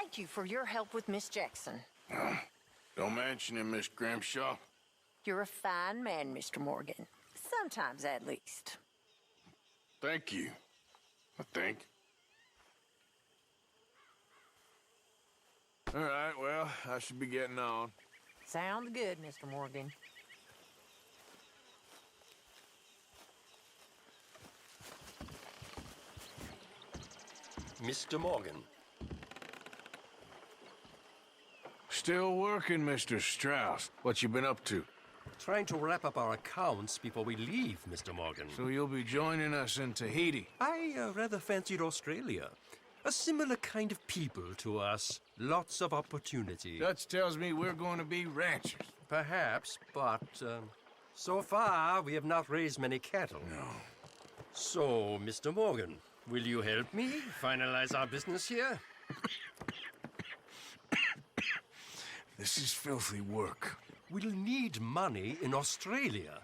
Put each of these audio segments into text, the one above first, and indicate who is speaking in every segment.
Speaker 1: thank you for your help with Miss Jackson.
Speaker 2: Don't mention it, Miss Grimshaw.
Speaker 1: You're a fine man, Mr. Morgan. Sometimes, at least.
Speaker 2: Thank you, I think. All right, well, I should be getting on.
Speaker 1: Sounds good, Mr. Morgan.
Speaker 3: Mr. Morgan.
Speaker 2: Still working, Mr. Strauss. What you been up to?
Speaker 3: Trying to wrap up our accounts before we leave, Mr. Morgan.
Speaker 2: So you'll be joining us in Tahiti?
Speaker 3: I rather fancied Australia. A similar kind of people to us. Lots of opportunity.
Speaker 2: Dutch tells me we're going to be ranchers.
Speaker 3: Perhaps, but so far we have not raised many cattle.
Speaker 2: No.
Speaker 3: So, Mr. Morgan, will you help me finalize our business here?
Speaker 2: This is filthy work.
Speaker 3: We'll need money in Australia.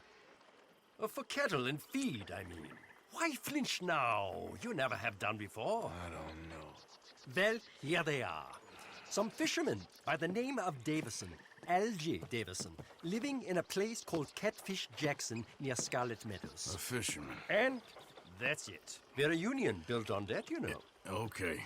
Speaker 3: For cattle and feed, I mean. Why flinch now? You never have done before.
Speaker 2: I don't know.
Speaker 3: Well, here they are. Some fishermen by the name of Davison, L.J. Davison, living in a place called Catfish Jackson near Scarlet Meadows.
Speaker 2: A fisherman.
Speaker 3: And that's it. We're a union built on that, you know.
Speaker 2: Okay.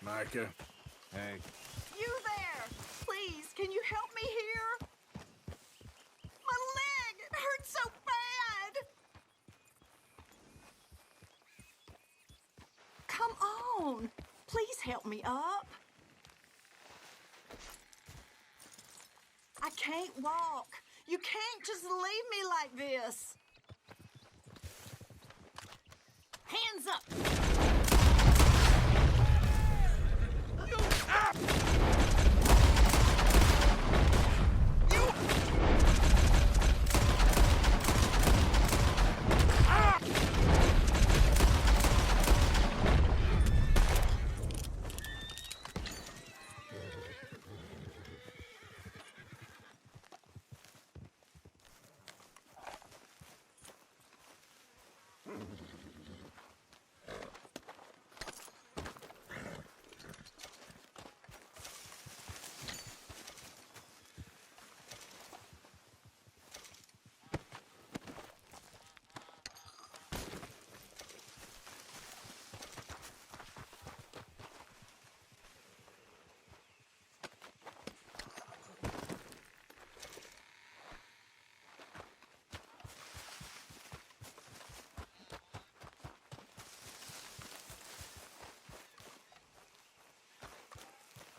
Speaker 2: Micah. Hey.
Speaker 4: You there! Please, can you help me here? My leg! It hurts so bad! Come on! Please help me up. I can't walk. You can't just leave me like this. Hands up!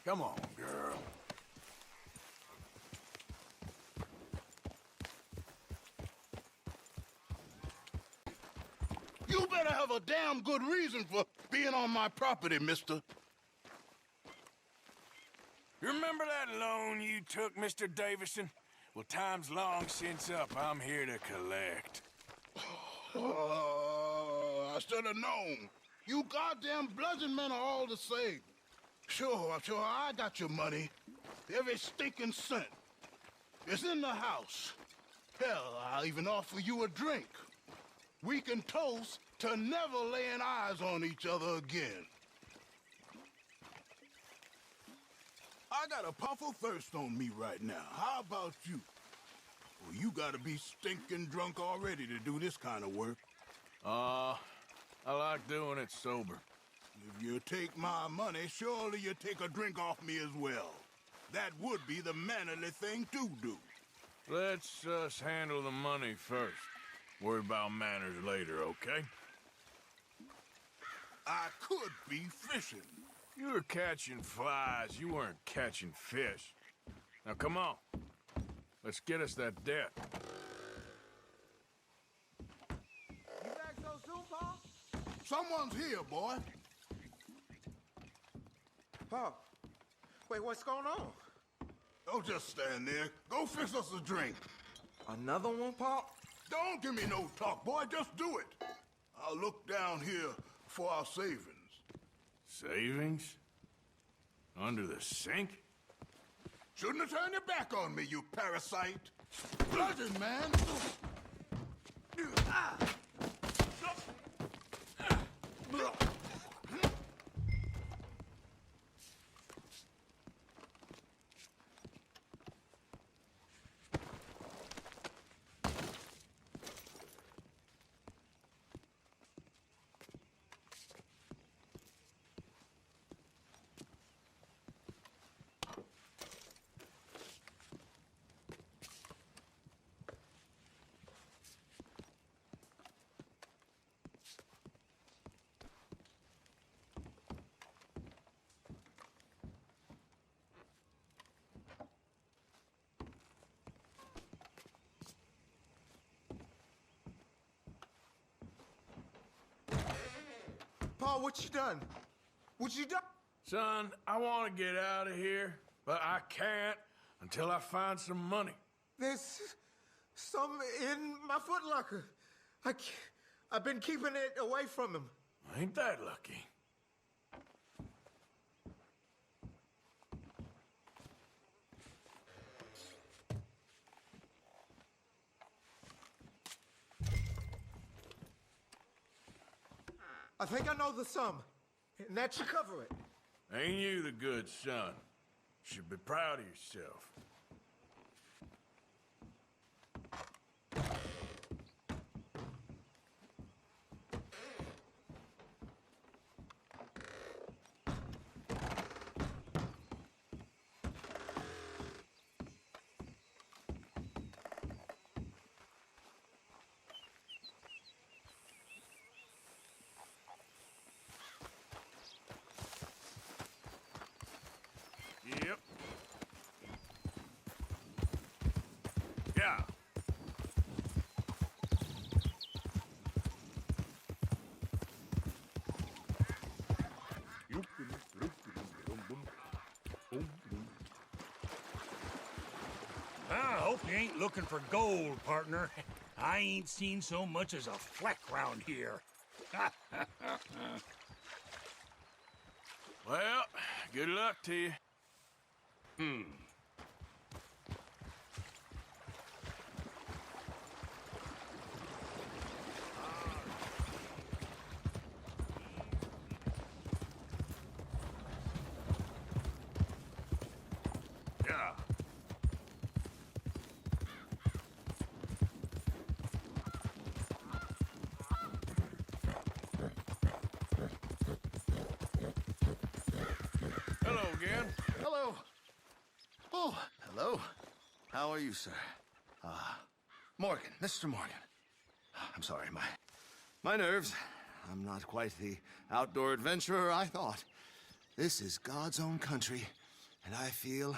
Speaker 2: Come on, girl.
Speaker 5: You better have a damn good reason for being on my property, mister.
Speaker 2: You remember that loan you took, Mr. Davison? Well, time's long since up. I'm here to collect.
Speaker 5: I should have known. You goddamn bludgeon men are all the same. Sure, I got your money. Every stinking cent. It's in the house. Hell, I'll even offer you a drink. We can toast to never laying eyes on each other again. I got a puffle thirst on me right now. How about you? Well, you gotta be stinking drunk already to do this kind of work.
Speaker 2: I like doing it sober.
Speaker 5: If you take my money, surely you take a drink off me as well. That would be the mannerly thing to do.
Speaker 2: Let's us handle the money first. Worry about manners later, okay?
Speaker 5: I could be fishing.
Speaker 2: You were catching flies. You weren't catching fish. Now, come on. Let's get us that debt.
Speaker 5: You back so soon, Pa? Someone's here, boy.
Speaker 6: Pa, wait, what's going on?
Speaker 5: Don't just stand there. Go fix us a drink.
Speaker 6: Another one, Pa?
Speaker 5: Don't give me no talk, boy. Just do it. I'll look down here for our savings.
Speaker 2: Savings? Under the sink?
Speaker 5: Shouldn't have turned your back on me, you parasite. Bludgeon, man.
Speaker 6: Paul, what you done? What you done?
Speaker 2: Son, I want to get out of here, but I can't until I find some money.
Speaker 6: There's some in my footlocker. I've been keeping it away from him.
Speaker 2: Ain't that lucky?
Speaker 6: I think I know the sum, and that should cover it.
Speaker 2: Ain't you the good son? Should be proud of yourself. Yep. Yeah.
Speaker 7: I hope you ain't looking for gold, partner. I ain't seen so much as a fleck round here.
Speaker 2: Well, good luck to you. Yeah. Hello again.
Speaker 8: Hello. Oh, hello. How are you, sir? Morgan, Mr. Morgan. I'm sorry, my nerves. I'm not quite the outdoor adventurer I thought. This is God's own country, and I feel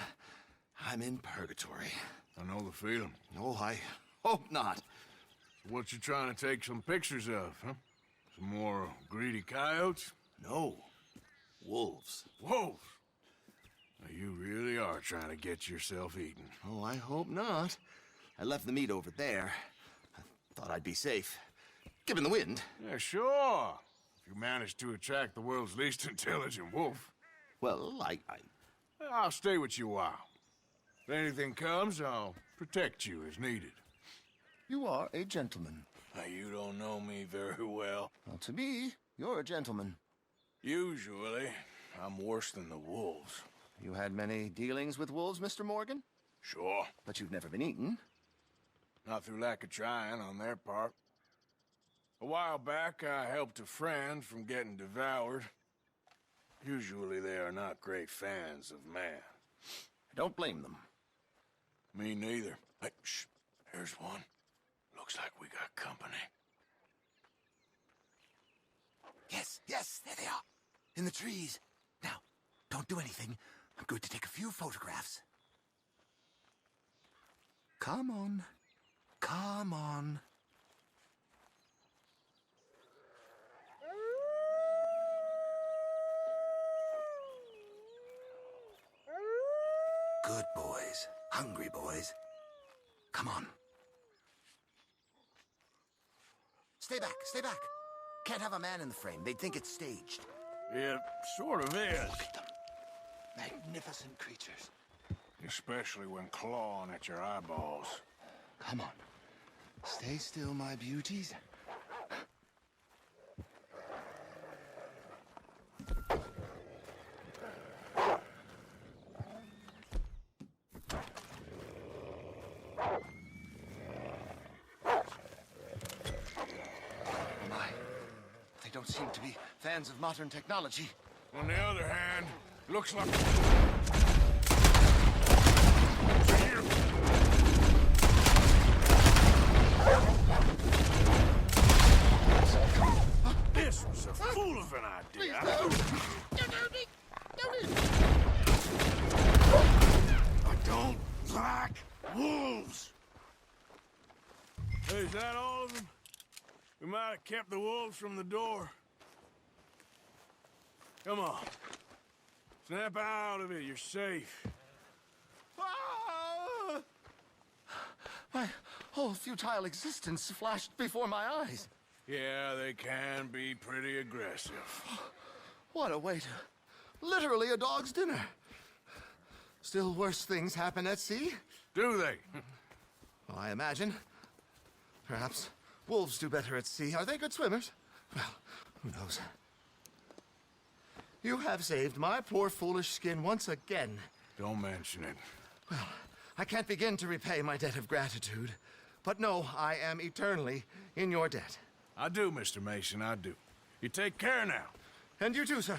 Speaker 8: I'm in purgatory.
Speaker 2: I know the feeling.
Speaker 8: Oh, I hope not.
Speaker 2: What you trying to take some pictures of, huh? Some more greedy coyotes?
Speaker 8: No. Wolves.
Speaker 2: Wolves! Now, you really are trying to get yourself eaten.
Speaker 8: Oh, I hope not. I left the meat over there. I thought I'd be safe. Given the wind.
Speaker 2: Yeah, sure. If you manage to attract the world's least intelligent wolf.
Speaker 8: Well,
Speaker 2: I'll stay with you a while. If anything comes, I'll protect you as needed.
Speaker 8: You are a gentleman.
Speaker 2: Now, you don't know me very well.
Speaker 8: Well, to me, you're a gentleman.
Speaker 2: Usually, I'm worse than the wolves.
Speaker 8: You had many dealings with wolves, Mr. Morgan?
Speaker 2: Sure.
Speaker 8: But you've never been eaten.
Speaker 2: Not through lack of trying on their part. A while back, I helped a friend from getting devoured. Usually, they are not great fans of man.
Speaker 8: I don't blame them.
Speaker 2: Me neither. Hey, shh. Here's one. Looks like we got company.
Speaker 8: Yes, there they are. In the trees. Now, don't do anything. I'm going to take a few photographs. Come on. Come on. Good boys. Hungry boys. Come on. Stay back, stay back. Can't have a man in the frame. They'd think it's staged.
Speaker 2: It sort of is.
Speaker 8: Magnificent creatures.
Speaker 2: Especially when clawing at your eyeballs.
Speaker 8: Come on. Stay still, my beauties. Oh my. They don't seem to be fans of modern technology.
Speaker 2: On the other hand, looks like... This was a fool of an idea. I don't like wolves. Hey, is that all of them? We might have kept the wolves from the door. Come on. Snap out of it. You're safe.
Speaker 8: Ah! My whole futile existence flashed before my eyes.
Speaker 2: Yeah, they can be pretty aggressive.
Speaker 8: What a way to... Literally a dog's dinner. Still worse things happen at sea?
Speaker 2: Do they?
Speaker 8: Well, I imagine. Perhaps wolves do better at sea. Are they good swimmers? Well, who knows? You have saved my poor foolish skin once again.
Speaker 2: Don't mention it.
Speaker 8: Well, I can't begin to repay my debt of gratitude. But no, I am eternally in your debt.
Speaker 2: I do, Mr. Mason, I do. You take care now.
Speaker 8: And you too, sir.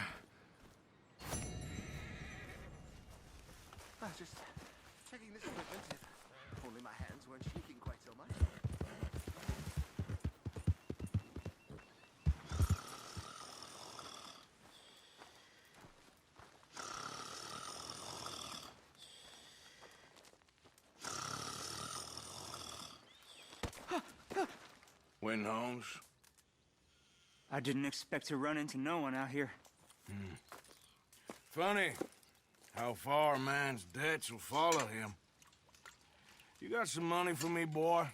Speaker 8: Just checking this equipment. If only my hands weren't shaking quite so much.
Speaker 2: Win, Holmes.
Speaker 9: I didn't expect to run into no one out here.
Speaker 2: Funny how far a man's debts will follow him. You got some money for me, boy?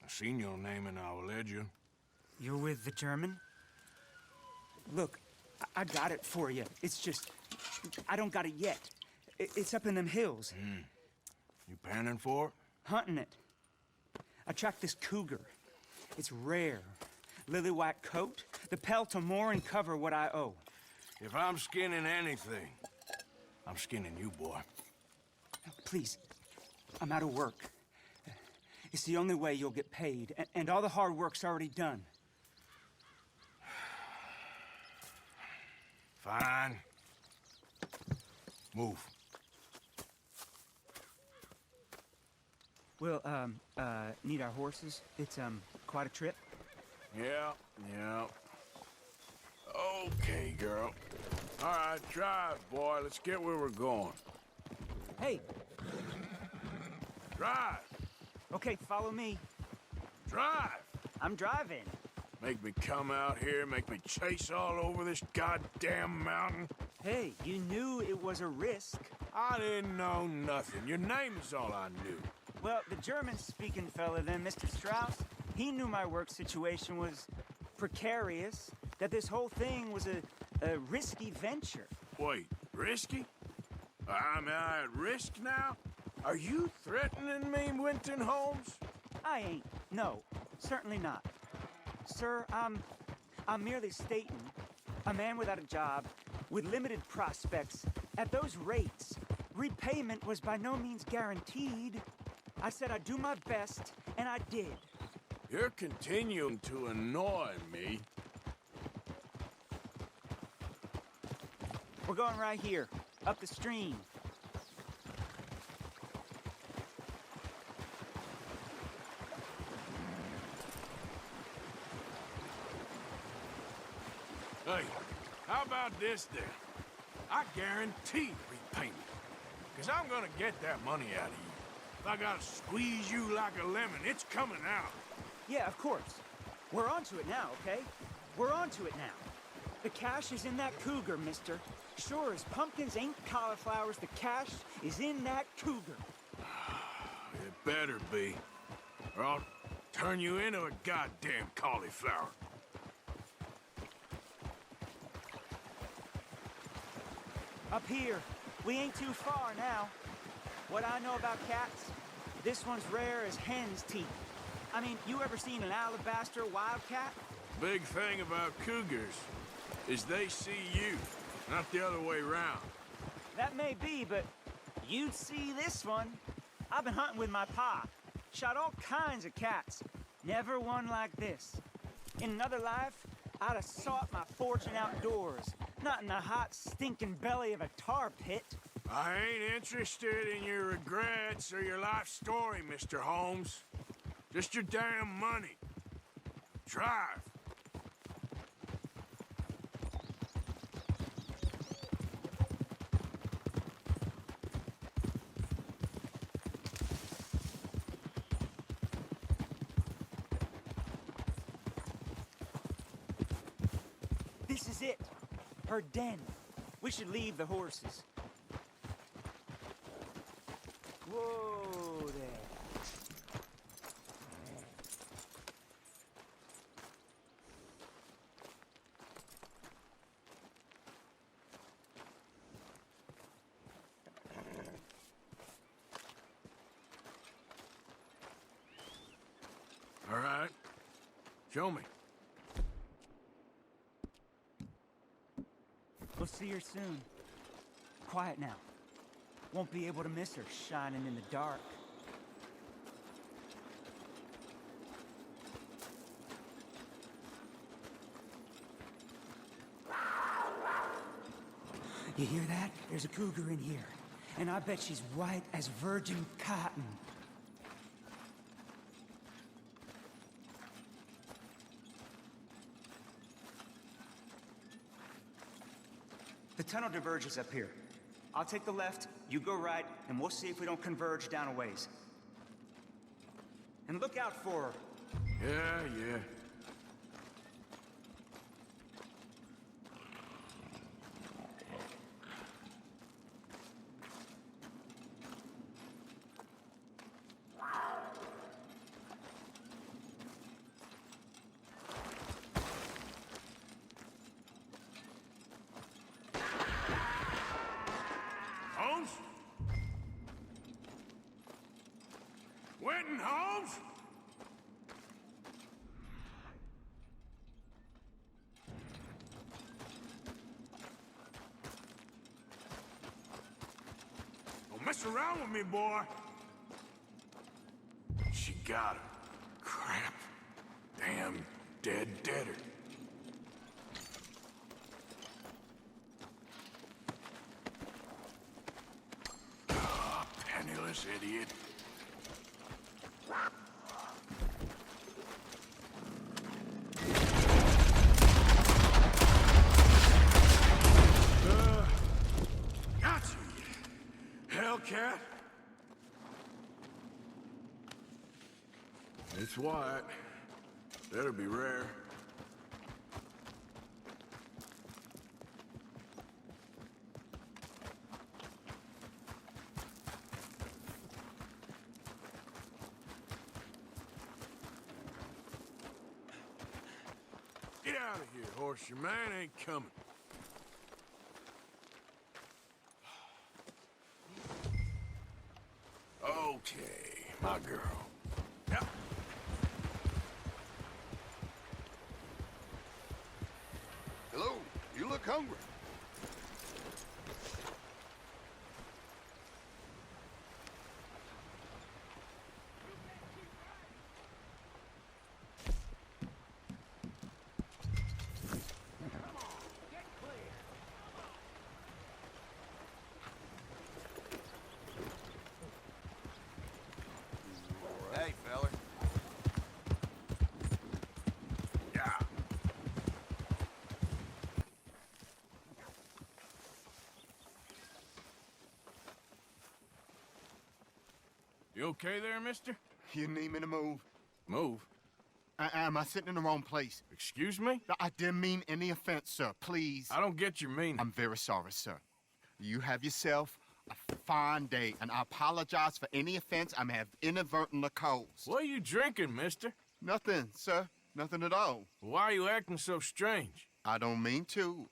Speaker 2: I seen your name in our ledger.
Speaker 9: You're with the German? Look, I got it for you. It's just, I don't got it yet. It's up in them hills.
Speaker 2: You panning for it?
Speaker 9: Hunting it. I tracked this cougar. It's rare. Lily white coat, the pelt to more and cover what I owe.
Speaker 2: If I'm skinning anything, I'm skinning you, boy.
Speaker 9: Please, I'm out of work. It's the only way you'll get paid, and all the hard work's already done.
Speaker 2: Fine. Move.
Speaker 9: We'll, need our horses. It's, quite a trip.
Speaker 2: Yeah. Okay, girl. All right, drive, boy. Let's get where we're going.
Speaker 9: Hey,
Speaker 2: Drive!
Speaker 9: okay, follow me.
Speaker 2: Drive!
Speaker 9: I'm driving.
Speaker 2: Make me come out here, make me chase all over this goddamn mountain.
Speaker 9: Hey, you knew it was a risk.
Speaker 2: I didn't know nothing. Your name is all I knew.
Speaker 9: Well, the German-speaking fella then, Mr. Strauss, he knew my work situation was precarious, that this whole thing was a risky venture.
Speaker 2: Wait, risky? Am I at risk now? Are you threatening me, Winton Holmes?
Speaker 9: I ain't. No, certainly not. Sir, I'm merely stating, a man without a job, with limited prospects, at those rates, repayment was by no means guaranteed. I said I'd do my best, and I did.
Speaker 2: You're continuing to annoy me.
Speaker 9: We're going right here, up the stream.
Speaker 2: Hey, how about this then? I guarantee repayment. Because I'm gonna get that money out of you. If I gotta squeeze you like a lemon, it's coming out.
Speaker 9: Yeah, of course. We're onto it now, okay? We're onto it now. The cash is in that cougar, mister. Sure as pumpkins ain't cauliflowers, the cash is in that cougar.
Speaker 2: It better be, or I'll turn you into a goddamn cauliflower.
Speaker 9: Up here. We ain't too far now. What I know about cats, this one's rare as hen's teeth. I mean, you ever seen an alabaster wildcat?
Speaker 2: Big thing about cougars is they see you, not the other way around.
Speaker 9: That may be, but you'd see this one. I've been hunting with my pa. Shot all kinds of cats. Never one like this. In another life, I'd have sought my fortune outdoors, not in the hot, stinking belly of a tar pit.
Speaker 2: I ain't interested in your regrets or your life story, Mr. Holmes. Just your damn money. Drive.
Speaker 9: This is it. Her den. We should leave the horses. Whoa there.
Speaker 2: All right. Show me.
Speaker 9: We'll see her soon. Quiet now. Won't be able to miss her shining in the dark. You hear that? There's a cougar in here. And I bet she's white as virgin cotton. The tunnel diverges up here. I'll take the left, you go right, and we'll see if we don't converge down a ways. And look out for her.
Speaker 2: Yeah. Holmes? Winton Holmes? Don't mess around with me, boy. She got him. Crap. Damn deader. Penniless idiot. Got you, Hellcat. It's white. Better be rare. Get out of here, horse. Your man ain't coming. Okay, my girl. Yep.
Speaker 5: Hello, you look hungry.
Speaker 8: Hey, feller.
Speaker 2: Yeah. You okay there, mister?
Speaker 6: You need me to move?
Speaker 2: Move.
Speaker 6: Am I sitting in the wrong place?
Speaker 2: Excuse me?
Speaker 6: I didn't mean any offense, sir. Please.
Speaker 2: I don't get your meaning.
Speaker 6: I'm very sorry, sir. You have yourself a fine day, and I apologize for any offense I may have inadvertently caused.
Speaker 2: What are you drinking, mister?
Speaker 6: Nothing, sir. Nothing at all.
Speaker 2: Why are you acting so strange?
Speaker 6: I don't mean to.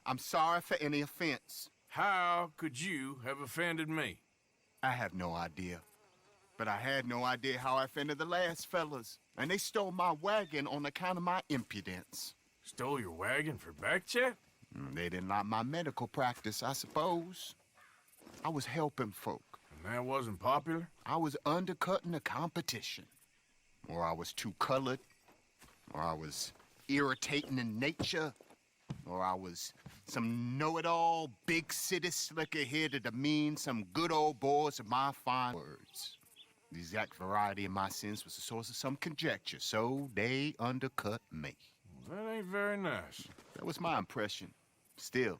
Speaker 6: I'm sorry for any offense.
Speaker 2: How could you have offended me?
Speaker 6: I have no idea. But I had no idea how I offended the last fellas. And they stole my wagon on account of my impudence.
Speaker 2: Stole your wagon for back check?
Speaker 6: They didn't like my medical practice, I suppose. I was helping folk.
Speaker 2: And that wasn't popular?
Speaker 6: I was undercutting the competition. Or I was too colored. Or I was irritating in nature. Or I was some know-it-all, big city slicker here to demean some good old boys of my fine words. The exact variety of my sins was the source of some conjecture, so they undercut me.
Speaker 2: Well, that ain't very nice.
Speaker 6: That was my impression. Still,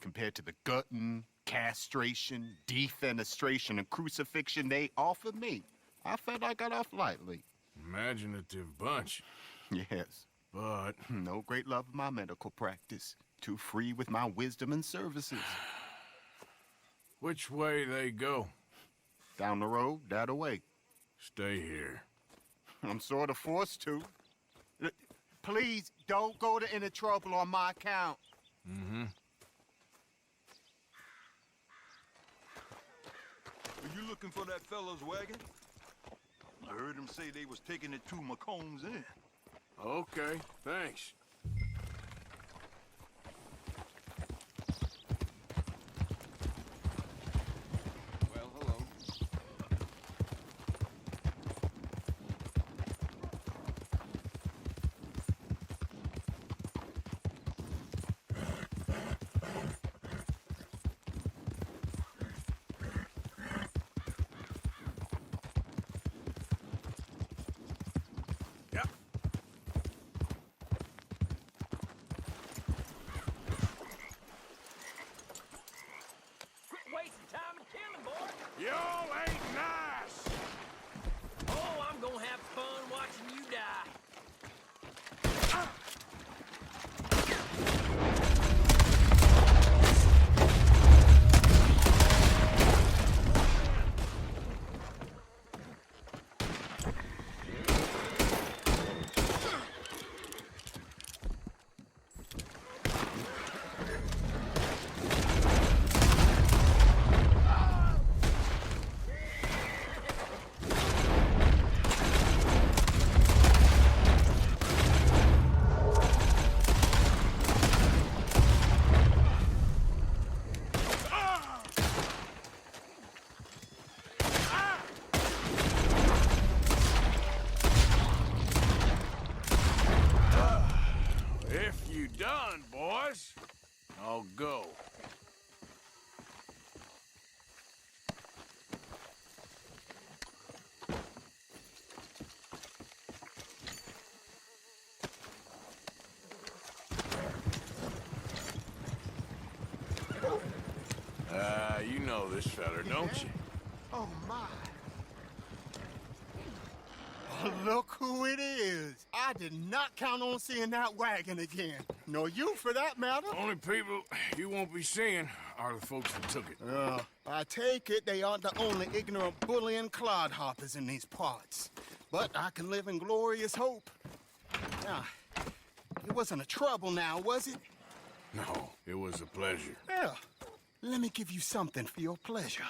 Speaker 6: compared to the gutting, castration, defenestration, and crucifixion they offered me, I felt I got off lightly.
Speaker 2: Imaginative bunch.
Speaker 6: Yes.
Speaker 2: But
Speaker 6: no great love of my medical practice. Too free with my wisdom and services.
Speaker 2: which way they go?
Speaker 6: Down the road, that away.
Speaker 2: Stay here.
Speaker 6: I'm sort of forced to. Please, don't go to any trouble on my account.
Speaker 2: Mm-hmm.
Speaker 10: Are you looking for that fella's wagon? I heard him say they was taking it to McComb's Inn.
Speaker 2: Okay, thanks.
Speaker 8: Well, hello.
Speaker 2: Yep.
Speaker 3: Quit wasting time and killing, boy.
Speaker 2: Y'all ain't nice!
Speaker 3: Oh, I'm gonna have fun watching you die.
Speaker 2: If you done, boys, I'll go. You know this feller, don't you?
Speaker 6: Oh, my. Oh, look who it is. I did not count on seeing that wagon again. Nor you, for that matter.
Speaker 2: Only people you won't be seeing are the folks that took it.
Speaker 6: I take it they aren't the only ignorant bullying clodhoppers in these parts. But I can live in glorious hope. Now, it wasn't a trouble now, was it?
Speaker 2: No, it was a pleasure.
Speaker 6: Yeah. Let me give you something for your pleasure.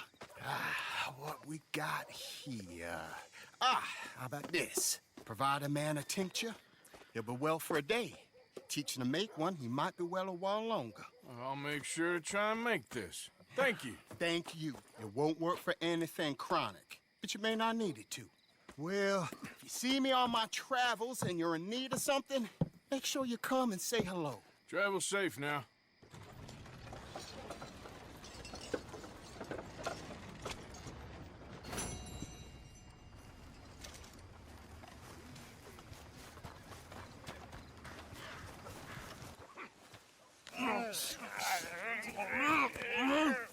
Speaker 6: What we got here? How about this? Provide a man a tincture, he'll be well for a day. Teach him to make one, he might be well a while longer.
Speaker 2: I'll make sure to try and make this. Thank you.
Speaker 6: Thank you. It won't work for anything chronic, but you may not need it to. Well, if you see me on my travels and you're in need of something, make sure you come and say hello.
Speaker 2: Travel safe now.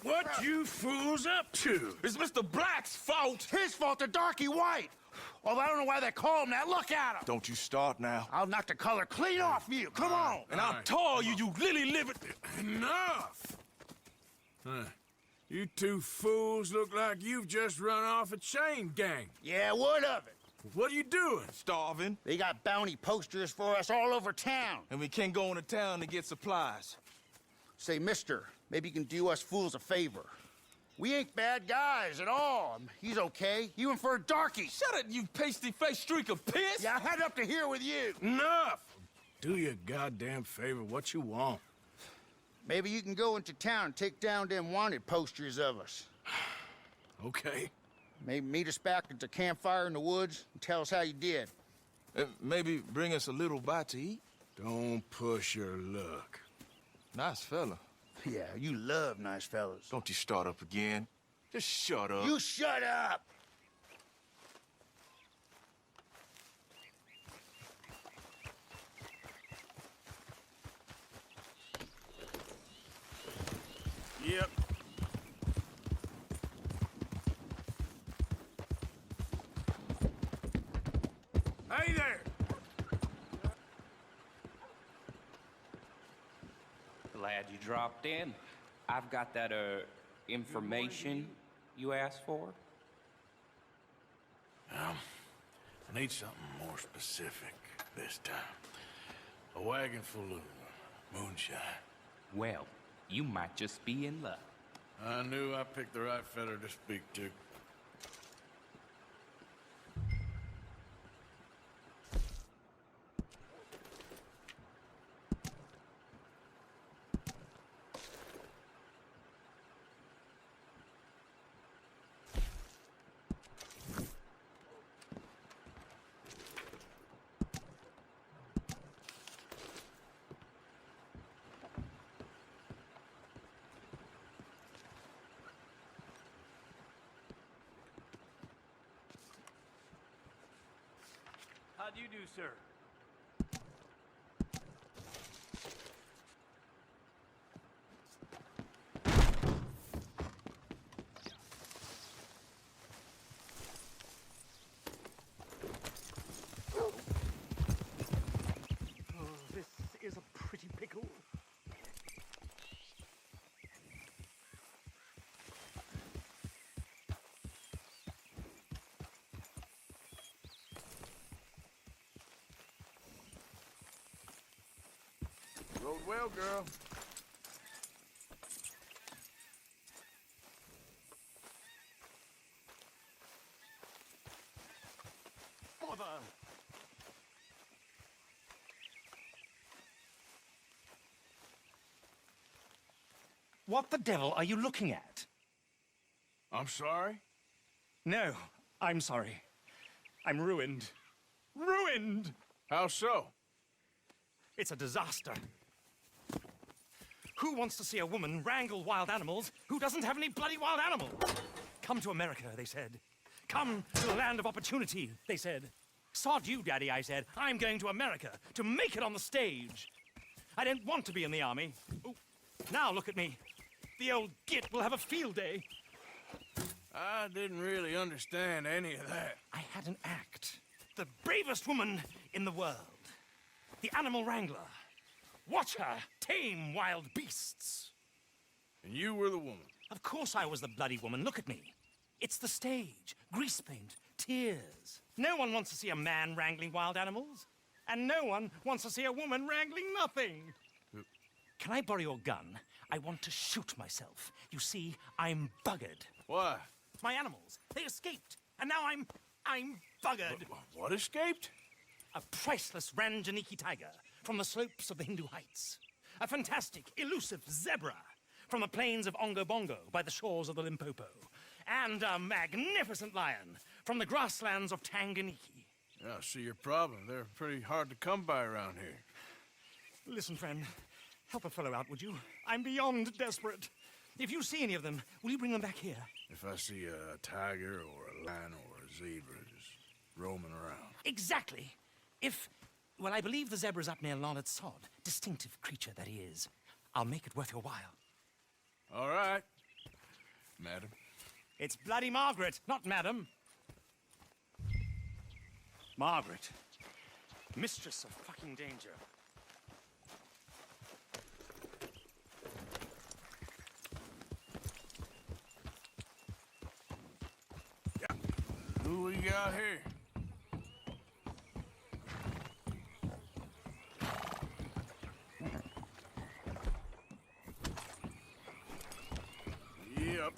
Speaker 2: What you fools up to?
Speaker 7: It's Mr. Black's fault.
Speaker 5: His fault, the darky white. Although I don't know why they call him that. Look at him.
Speaker 8: Don't you start now.
Speaker 5: I'll knock the color clean off you. Come on.
Speaker 7: And I'll tell you, you lily livered.
Speaker 2: Enough! Huh. You two fools look like you've just run off a chain gang.
Speaker 5: Yeah, what of it?
Speaker 2: What are you doing?
Speaker 8: Starving,
Speaker 5: They got bounty posters for us all over town.
Speaker 8: and we can't go into town to get supplies.
Speaker 5: Say, mister, maybe you can do us fools a favor. We ain't bad guys at all. He's okay. He went for a darky.
Speaker 10: Shut it, you pasty-faced streak of piss!
Speaker 5: Yeah, I had up to here with you.
Speaker 2: Enough! Do your goddamn favor what you want.
Speaker 5: Maybe you can go into town and take down them wanted posters of us.
Speaker 2: Okay.
Speaker 5: Maybe meet us back at the campfire in the woods and tell us how you did.
Speaker 10: Maybe bring us a little bite to eat?
Speaker 2: Don't push your luck.
Speaker 10: Nice fella.
Speaker 5: Yeah, you love nice fellas.
Speaker 10: Don't you start up again. Just shut up.
Speaker 5: You shut up!
Speaker 2: Yep. Hey there!
Speaker 11: Glad you dropped in. I've got that, information you asked for.
Speaker 2: I need something more specific this time. A wagon full of moonshine.
Speaker 11: Well, you might just be in luck.
Speaker 2: I knew I picked the right fella to speak to.
Speaker 9: How do you do, sir? Oh, this is a pretty pickle.
Speaker 2: Rode well, girl.
Speaker 9: Bother!
Speaker 3: What the devil are you looking at?
Speaker 2: I'm sorry?
Speaker 3: No, I'm sorry. I'm ruined. Ruined!
Speaker 2: How so?
Speaker 3: It's a disaster. Who wants to see a woman wrangle wild animals who doesn't have any bloody wild animals? Come to America, they said. Come to the land of opportunity, they said. Sod you, Daddy, I said. I'm going to America to make it on the stage. I don't want to be in the army. Ooh, now look at me. The old git will have a field day.
Speaker 2: I didn't really understand any of that.
Speaker 3: I had an act. The bravest woman in the world. The animal wrangler. Watch her tame wild beasts.
Speaker 2: And you were the woman.
Speaker 3: Of course I was the bloody woman. Look at me. It's the stage. Grease paint. Tears. No one wants to see a man wrangling wild animals. And no one wants to see a woman wrangling nothing. Can I borrow your gun? I want to shoot myself. You see, I'm buggered.
Speaker 2: Why?
Speaker 3: My animals, they escaped. And now I'm buggered.
Speaker 2: What escaped?
Speaker 3: A priceless Ranjaniki tiger from the slopes of the Hindu Heights. A fantastic, elusive zebra from the plains of Ongo Bongo by the shores of the Limpopo. And a magnificent lion from the grasslands of Tanganyika.
Speaker 2: Yeah, I see your problem. They're pretty hard to come by around here.
Speaker 3: Listen, friend, help a fellow out, would you? I'm beyond desperate. If you see any of them, will you bring them back here?
Speaker 2: If I see a tiger or a lion or a zebra just roaming around.
Speaker 3: Exactly. Well, I believe the zebra's up near Larned Sod. Distinctive creature that he is. I'll make it worth your while.
Speaker 2: All right, madam.
Speaker 3: It's bloody Margaret, not madam. Margaret. Mistress of fucking danger.
Speaker 2: Who we got here? Yep.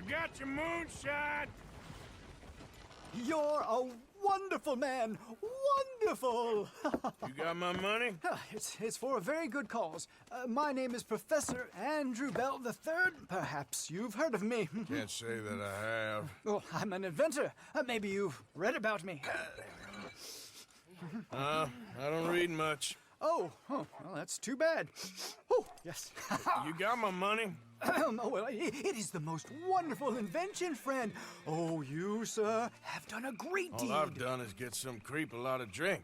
Speaker 2: I got your moonshine!
Speaker 12: You're a wonderful man. Wonderful.
Speaker 2: You got my money?
Speaker 12: It's for a very good cause. My name is Professor Andrew Bell III. Perhaps you've heard of me.
Speaker 2: Can't say that I have.
Speaker 12: Oh, I'm an inventor. Maybe you've read about me.
Speaker 2: I don't read much.
Speaker 12: Oh, well, that's too bad. Oh, yes.
Speaker 2: You got my money?
Speaker 12: Oh, well, it is the most wonderful invention, friend. Oh, you, sir, have done a great deed.
Speaker 2: All I've done is get some creep a lot of drink.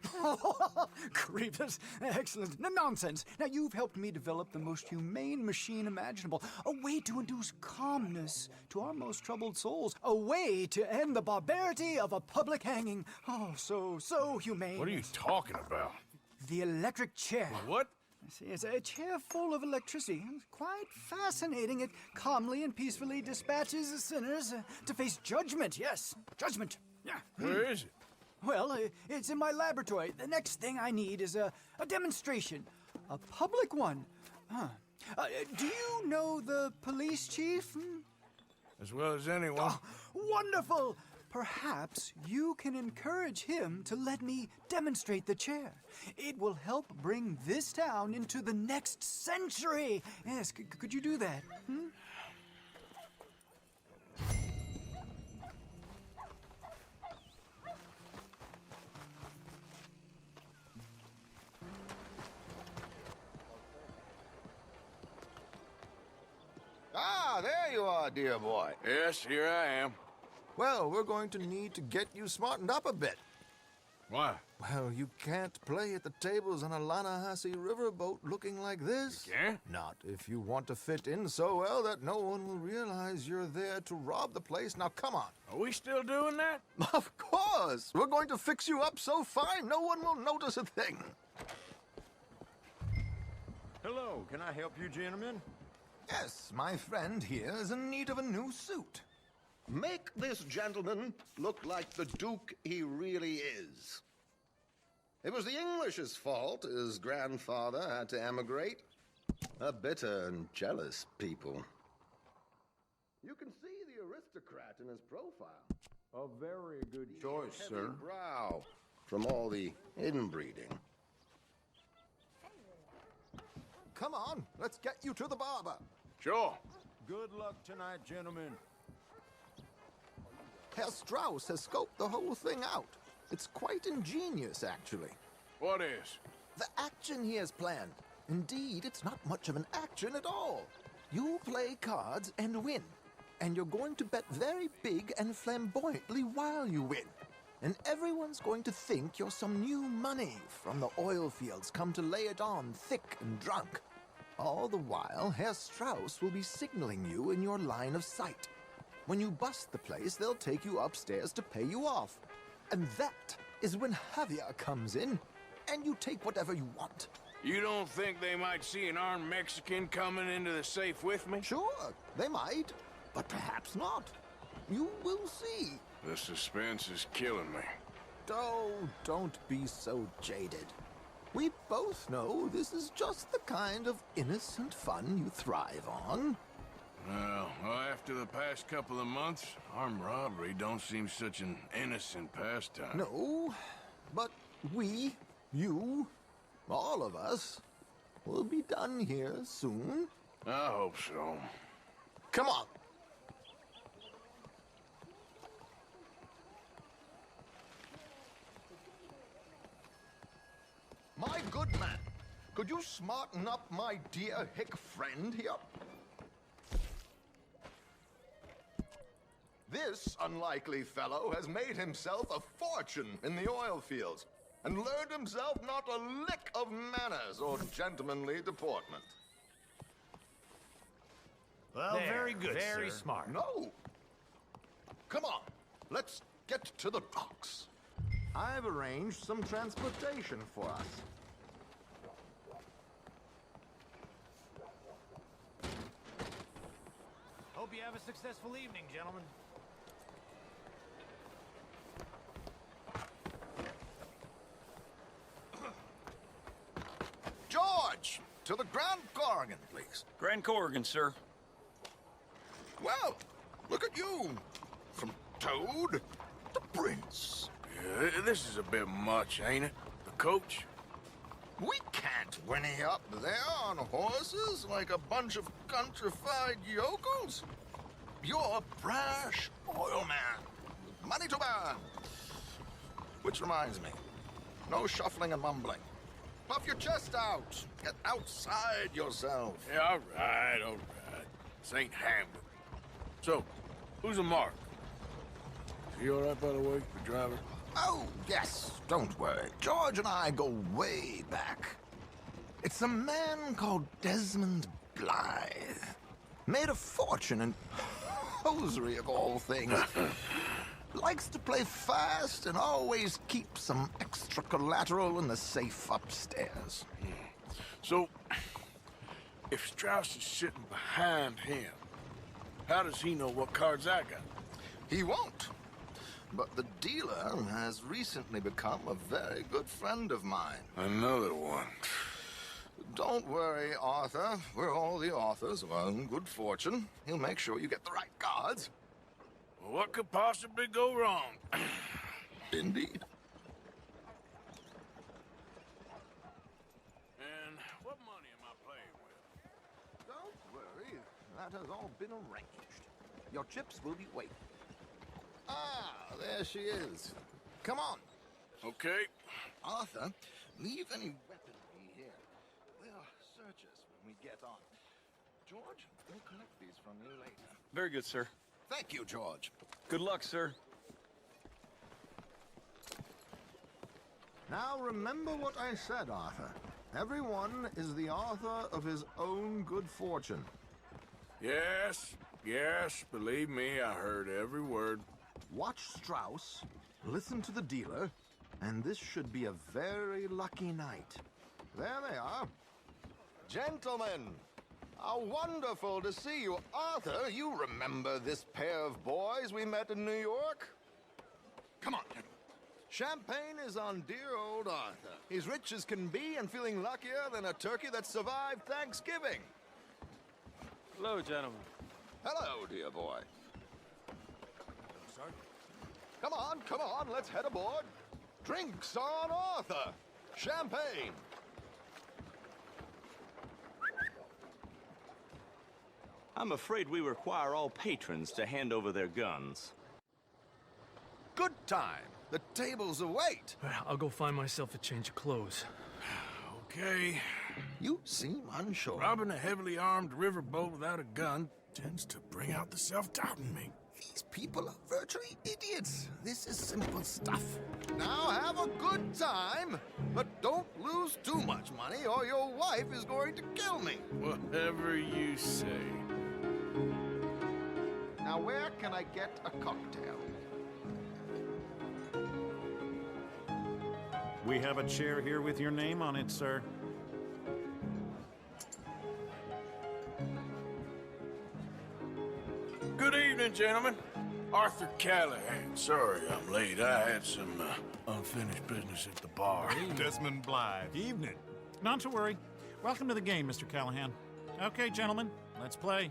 Speaker 12: Creepers. Excellent. No, nonsense. Now, you've helped me develop the most humane machine imaginable. A way to induce calmness to our most troubled souls. A way to end the barbarity of a public hanging. Oh, so humane.
Speaker 2: What are you talking about?
Speaker 12: The electric chair.
Speaker 2: What?
Speaker 12: See, it's a chair full of electricity. It's quite fascinating. It calmly and peacefully dispatches sinners to face judgment. Yes, judgment. Yeah.
Speaker 2: Where is it?
Speaker 12: Well, it's in my laboratory. The next thing I need is a demonstration. A public one. Huh. Do you know the police chief?
Speaker 2: As well as anyone.
Speaker 12: Oh, wonderful! Perhaps you can encourage him to let me demonstrate the chair. It will help bring this town into the next century. Yes, could you do that?
Speaker 8: Ah, there you are, dear boy.
Speaker 2: Yes, here I am.
Speaker 8: Well, we're going to need to get you smartened up a bit.
Speaker 2: Why?
Speaker 8: Well, you can't play at the tables on a Lannahechee riverboat looking like this.
Speaker 2: You can't?
Speaker 8: Not if you want to fit in so well that no one will realize you're there to rob the place. Now, come on.
Speaker 2: Are we still doing that?
Speaker 8: Of course! We're going to fix you up so fine no one will notice a thing.
Speaker 10: Hello, can I help you, gentlemen?
Speaker 8: Yes, my friend here is in need of a new suit.
Speaker 13: Make this gentleman look like the Duke he really is. It was the English's fault his grandfather had to emigrate. A bitter and jealous people. You can see the aristocrat in his profile.
Speaker 10: A very good choice,
Speaker 13: Heavy
Speaker 10: sir.
Speaker 13: brow from all the inbreeding.
Speaker 8: Come on, let's get you to the barber.
Speaker 2: Sure.
Speaker 10: Good luck tonight, gentlemen.
Speaker 8: Herr Strauss has scoped the whole thing out. It's quite ingenious, actually.
Speaker 2: What is?
Speaker 8: The action he has planned. Indeed, it's not much of an action at all. You play cards and win. And you're going to bet very big and flamboyantly while you win. And everyone's going to think you're some new money from the oil fields come to lay it on thick and drunk. All the while, Herr Strauss will be signaling you in your line of sight. When you bust the place, they'll take you upstairs to pay you off. And that is when Javier comes in, and you take whatever you want.
Speaker 2: You don't think they might see an armed Mexican coming into the safe with me?
Speaker 8: Sure, they might, but perhaps not. You will see.
Speaker 2: The suspense is killing me.
Speaker 8: Oh, don't be so jaded. We both know this is just the kind of innocent fun you thrive on.
Speaker 2: Well, after the past couple of months, armed robbery don't seem such an innocent pastime.
Speaker 8: No, but we, you, all of us, will be done here soon.
Speaker 2: I hope so.
Speaker 8: Come on. My good man, could you smarten up my dear hick friend here? This unlikely fellow has made himself a fortune in the oil fields and learned himself not a lick of manners or gentlemanly deportment.
Speaker 7: Well,
Speaker 3: There,
Speaker 7: very good,
Speaker 3: very
Speaker 7: sir.
Speaker 3: smart.
Speaker 8: No. Come on, let's get to the docks. I've arranged some transportation for us.
Speaker 3: Hope you have a successful evening, gentlemen.
Speaker 8: George, to the Grand Corrigan, please.
Speaker 11: Grand Corrigan, sir.
Speaker 8: Well,
Speaker 5: Look at you. From Toad to Prince.
Speaker 2: Yeah, this is a bit much, ain't it? The coach?
Speaker 5: We can't whinny up there on horses like a bunch of countrified yokels. You're a brash oil man with money to burn. Which reminds me, no shuffling and mumbling. Puff your chest out. Get outside yourself.
Speaker 2: Yeah, all right, all right. This ain't Hamburg. So, who's a Mark? Is he all right, by the way, the driver?
Speaker 5: Oh, yes, don't worry. George and I go way back. It's a man called Desmond Blythe. Made a fortune in hosiery of all things. Likes to play fast and always keeps some extra collateral in the safe upstairs.
Speaker 2: So, if Strauss is sitting behind him, how does he know what cards I got?
Speaker 5: He won't. But the dealer has recently become a very good friend of mine.
Speaker 2: Another one.
Speaker 5: Don't worry, Arthur. We're all the authors of our own good fortune. He'll make sure you get the right cards.
Speaker 2: Well, what could possibly go wrong?
Speaker 5: Indeed.
Speaker 2: And what money am I playing with?
Speaker 5: Don't worry. That has all been arranged. Your chips will be waiting. Ah, there she is. Come on.
Speaker 2: Okay.
Speaker 5: Arthur, leave any weaponry here. They'll search us when we get on. George, we'll collect these from you later.
Speaker 14: Very good, sir.
Speaker 5: Thank you, George.
Speaker 14: Good luck, sir.
Speaker 5: Now remember what I said, Arthur. Everyone is the author of his own good fortune.
Speaker 2: Yes, yes, believe me, I heard every word.
Speaker 5: Watch Strauss, listen to the dealer, and this should be a very lucky night. There they are. Gentlemen, how wonderful to see you. Arthur, you remember this pair of boys we met in New York? Come on, gentlemen. Champagne is on dear old Arthur. He's rich as can be and feeling luckier than a turkey that survived Thanksgiving.
Speaker 14: Hello, gentlemen.
Speaker 5: Hello, dear boy. Come on, let's head aboard. Drinks on Arthur. Champagne.
Speaker 15: I'm afraid we require all patrons to hand over their guns.
Speaker 5: Good time. The tables await.
Speaker 16: I'll go find myself a change of clothes.
Speaker 2: Okay.
Speaker 5: You seem unsure.
Speaker 2: Robbing a heavily armed riverboat without a gun tends to bring out the self-doubt in me.
Speaker 5: These people are virtually idiots. This is simple stuff. Now have a good time, but don't lose too much money or your wife is going to kill me.
Speaker 2: Whatever you say.
Speaker 5: Now where can I get a cocktail?
Speaker 17: We have a chair here with your name on it, sir.
Speaker 2: Good evening, gentlemen. Arthur Callahan. Sorry I'm late. I had some unfinished business at the bar.
Speaker 17: Desmond Blythe. Evening. Not to worry. Welcome to the game, Mr. Callahan. Okay, gentlemen, let's play.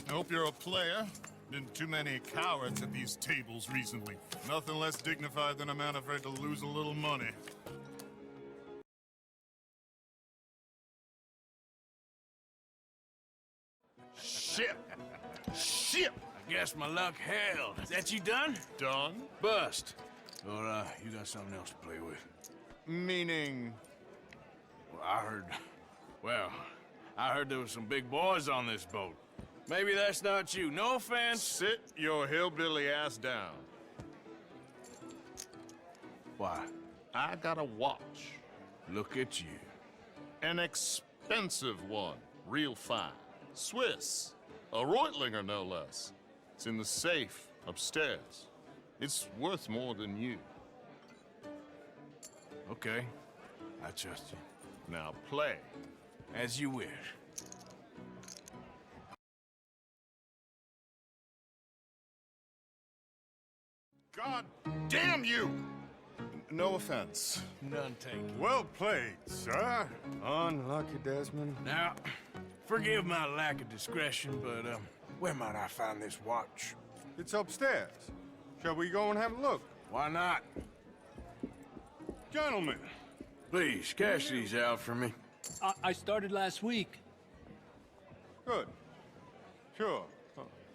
Speaker 18: I hope you're a player. Been too many cowards at these tables recently. Nothing less dignified than a man afraid to lose a little money.
Speaker 2: Ship. Ship. I guess my luck held. Is that you done?
Speaker 18: Done?
Speaker 2: Bust. Or, you got something else to play with?
Speaker 18: Meaning?
Speaker 2: Well, I heard there was some big boys on this boat. Maybe that's not you. No offense.
Speaker 18: Sit your hillbilly ass down.
Speaker 2: Why?
Speaker 18: I got a watch.
Speaker 2: Look at you.
Speaker 18: An expensive one. Real fine. Swiss. A Reutlinger, no less. It's in the safe upstairs. It's worth more than you.
Speaker 2: Okay. I trust you.
Speaker 18: Now play.
Speaker 2: As you wish.
Speaker 18: God damn you! No offense.
Speaker 2: None taken.
Speaker 18: Well played, sir. Unlucky, Desmond.
Speaker 2: Now, forgive my lack of discretion, but, where might I find this watch?
Speaker 19: It's upstairs. Shall we go and have a look?
Speaker 2: Why not?
Speaker 19: Gentlemen.
Speaker 2: Please, cash these out for me.
Speaker 16: I started last week.
Speaker 19: Good. Sure.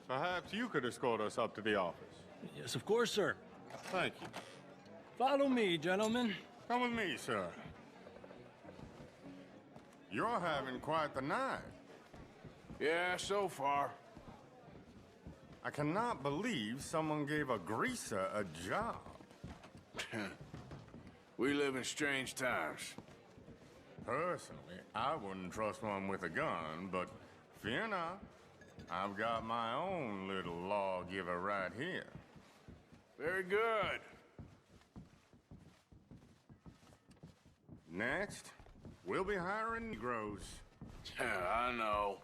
Speaker 19: Perhaps you could escort us up to the office.
Speaker 16: Yes, of course, sir.
Speaker 19: Thank you.
Speaker 16: Follow me, gentlemen.
Speaker 19: Come with me, sir. You're having quite the night.
Speaker 2: Yeah, so far.
Speaker 19: I cannot believe someone gave a greaser a job.
Speaker 2: We live in strange times.
Speaker 19: Personally, I wouldn't trust one with a gun, but fear not. I've got my own little lawgiver right here.
Speaker 2: Very good.
Speaker 19: Next, we'll be hiring Negroes.
Speaker 2: I know.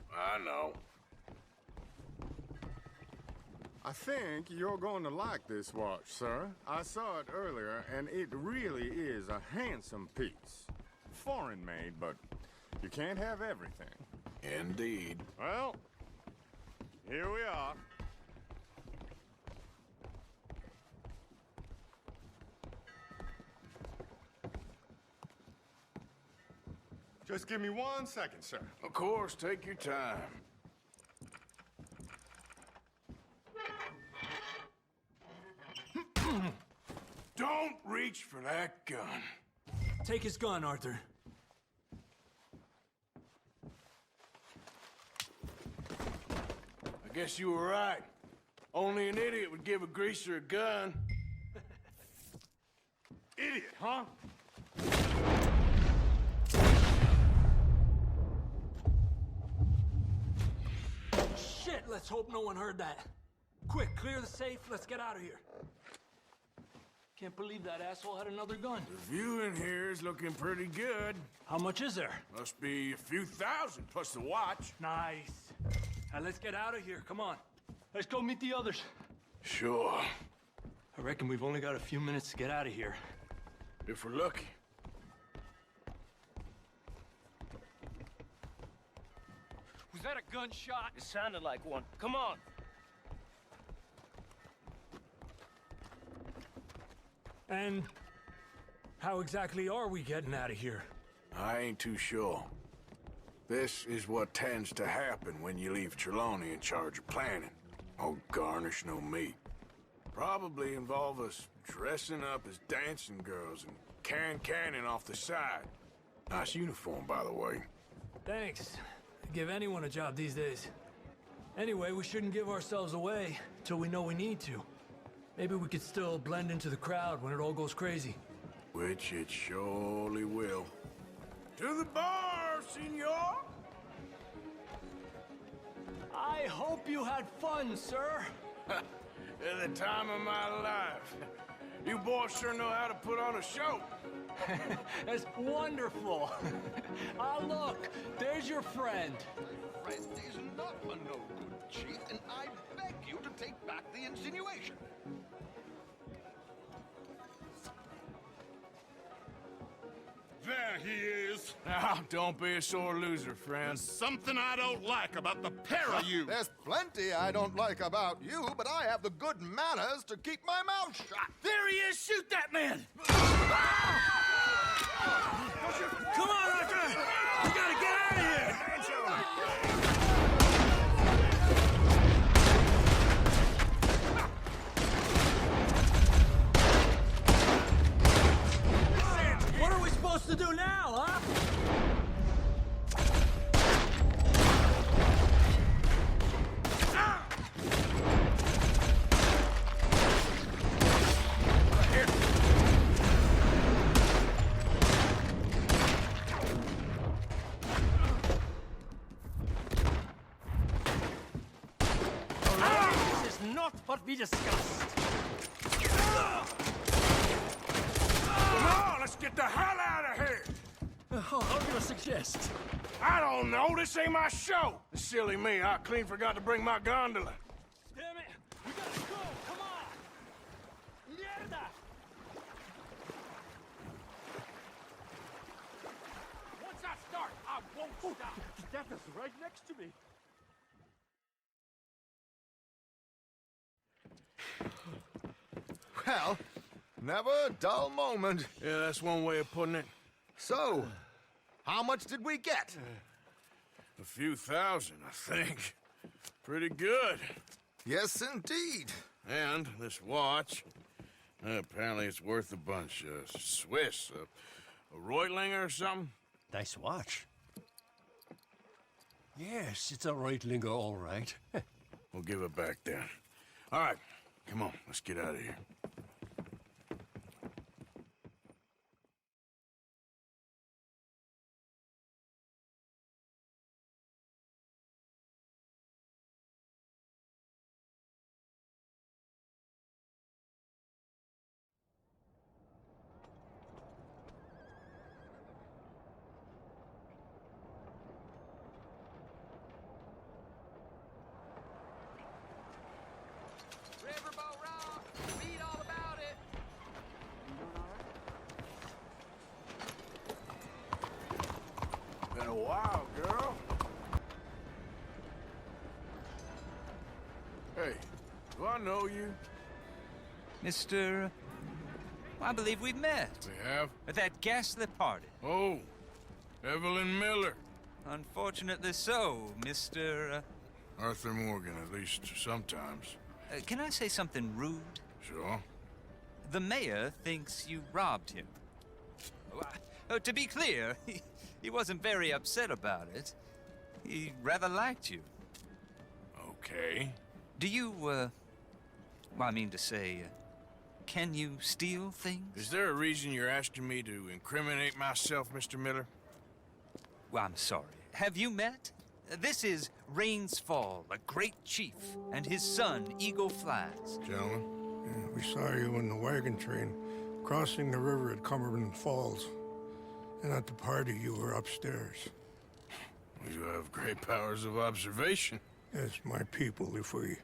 Speaker 19: I think you're going to like this watch, sir. I saw it earlier, and it really is a handsome piece. Foreign made, but you can't have everything.
Speaker 2: Indeed.
Speaker 19: Well, here we are. Just give me 1 second, sir.
Speaker 2: Of course, take your time. Don't reach for that gun.
Speaker 16: Take his gun, Arthur.
Speaker 2: I guess you were right. Only an idiot would give a greaser a gun.
Speaker 19: Idiot, huh?
Speaker 16: Shit, let's hope no one heard that. Quick, clear the safe, let's get out of here. Can't believe that asshole had another gun.
Speaker 2: The view in here is looking pretty good.
Speaker 16: How much is there?
Speaker 2: Must be a few thousand, plus the watch.
Speaker 16: Nice. Now let's get out of here, come on. Let's go meet the others.
Speaker 2: Sure.
Speaker 16: I reckon we've only got a few minutes to get out of here.
Speaker 2: If we're lucky.
Speaker 16: Was that a gunshot?
Speaker 11: It sounded like one. Come on.
Speaker 16: And how exactly are we getting out of here?
Speaker 2: I ain't too sure. This is what tends to happen when you leave Trelawney in charge of planning. Oh, garnish no meat. Probably involve us dressing up as dancing girls and canning off the side. Nice uniform, by the way.
Speaker 16: Thanks. Give anyone a job these days. Anyway, we shouldn't give ourselves away till we know we need to. Maybe we could still blend into the crowd when it all goes crazy.
Speaker 2: Which it surely will. To the bar, senor!
Speaker 16: I hope you had fun, sir.
Speaker 2: At the time of my life. You boys sure know how to put on a show.
Speaker 16: That's wonderful. Ah, look, there's your friend.
Speaker 8: Friend is not a no good chief, and I beg you to take back the insinuation.
Speaker 19: There he is.
Speaker 2: Now, don't be a sore loser, friend.
Speaker 19: There's something I don't like about the pair of you.
Speaker 13: There's plenty I don't like about you, but I have the good manners to keep my mouth shut.
Speaker 16: There he is! Shoot that man! Come on, Arthur! We gotta get out of here! What are we supposed to do now, huh? This is not what we discussed.
Speaker 2: Come on, let's get the hell out of here!
Speaker 16: How do you suggest?
Speaker 2: I don't know, this ain't my show! Silly me, I clean forgot to bring my gondola.
Speaker 16: Damn it! We gotta go! Come on! Mierda! Once I start, I won't stop! Death is right next to me!
Speaker 13: Well, never a dull moment.
Speaker 2: Yeah, that's one way of putting it.
Speaker 13: So, how much did we get?
Speaker 2: A few thousand, I think. Pretty good.
Speaker 13: Yes, indeed.
Speaker 2: And this watch, apparently it's worth a bunch. Swiss, a Reutlinger or something?
Speaker 20: Nice watch. Yes, it's a Reutlinger, all right.
Speaker 2: We'll give it back then. All right, come on, let's get out of here. Been a while, girl. Hey, do I know you?
Speaker 21: Mr. I believe we've met.
Speaker 2: We have?
Speaker 21: At that ghastly party.
Speaker 2: Oh, Evelyn Miller.
Speaker 21: Unfortunately so, Mr.
Speaker 2: Arthur Morgan, at least sometimes.
Speaker 21: Can I say something rude?
Speaker 2: Sure.
Speaker 21: The mayor thinks you robbed him. To be clear, he wasn't very upset about it. He rather liked you.
Speaker 2: Okay.
Speaker 21: Do you, well, I mean to say, can you steal things?
Speaker 2: Is there a reason you're asking me to incriminate myself, Mr. Miller?
Speaker 21: Well, I'm sorry. Have you met? This is Rains Fall, a great chief, and his son, Eagle Flies.
Speaker 2: Gentlemen?
Speaker 22: Yeah, we saw you in the wagon train, crossing the river at Cumberland Falls. And at the party, you were upstairs.
Speaker 2: You have great powers of observation.
Speaker 22: Yes, my people, if we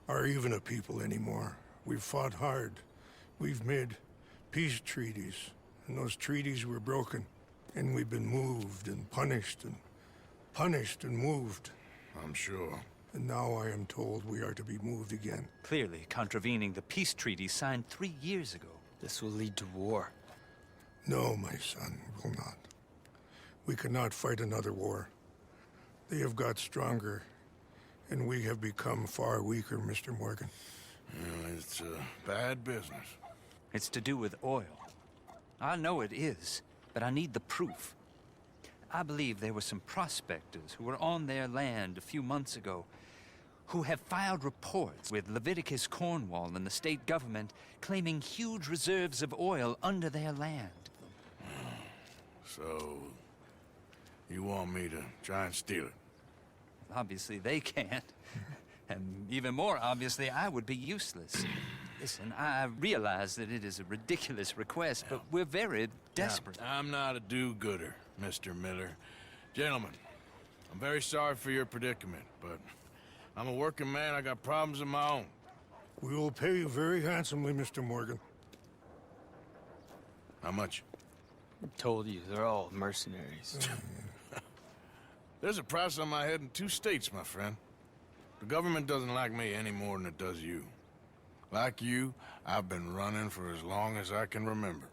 Speaker 22: are even a people anymore. We've fought hard. We've made peace treaties, and those treaties were broken. And we've been moved and punished and moved.
Speaker 2: I'm sure.
Speaker 22: And now I am told we are to be moved again.
Speaker 21: Clearly contravening the peace treaty signed 3 years ago.
Speaker 23: This will lead to war.
Speaker 22: No, my son, will not. We cannot fight another war. They have got stronger, and we have become far weaker, Mr. Morgan.
Speaker 2: Well, it's bad business.
Speaker 21: It's to do with oil. I know it is, but I need the proof. I believe there were some prospectors who were on their land a few months ago who have filed reports with Leviticus Cornwall and the state government claiming huge reserves of oil under their land.
Speaker 2: So, you want me to try and steal it?
Speaker 21: Obviously they can't. And even more obviously, I would be useless. Listen, I realize that it is a ridiculous request, but we're very desperate.
Speaker 2: I'm not a do-gooder, Mr. Miller. Gentlemen, I'm very sorry for your predicament, but I'm a working man. I got problems of my own.
Speaker 22: We will pay you very handsomely, Mr. Morgan.
Speaker 2: How much?
Speaker 23: I told you, they're all mercenaries.
Speaker 2: There's a price on my head in 2 states, my friend. The government doesn't like me any more than it does you. Like you, I've been running for as long as I can remember.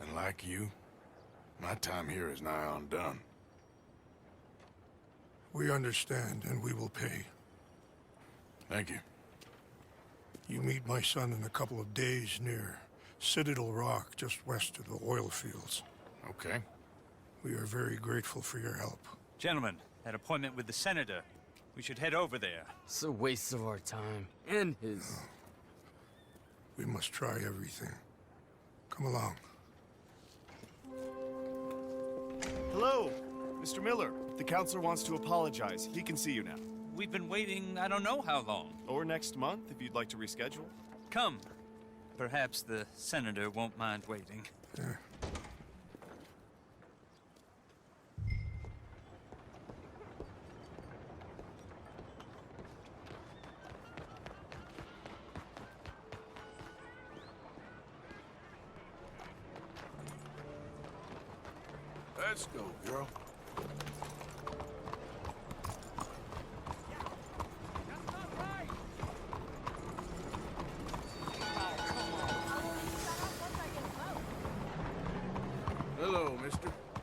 Speaker 2: And like you, my time here is nigh on done.
Speaker 22: We understand, and we will pay.
Speaker 2: Thank you.
Speaker 22: You meet my son in a couple of days near Citadel Rock, just west of the oil fields.
Speaker 2: Okay.
Speaker 22: We are very grateful for your help.
Speaker 21: Gentlemen, that appointment with the senator. We should head over there.
Speaker 23: It's a waste of our time. And his.
Speaker 22: We must try everything. Come along.
Speaker 24: Hello, Mr. Miller. The counselor wants to apologize. He can see you now.
Speaker 21: We've been waiting I don't know how long.
Speaker 24: Or next month, if you'd like to reschedule.
Speaker 21: Come. Perhaps the senator won't mind waiting.
Speaker 22: Yeah.
Speaker 2: Let's go, girl. Hello, mister.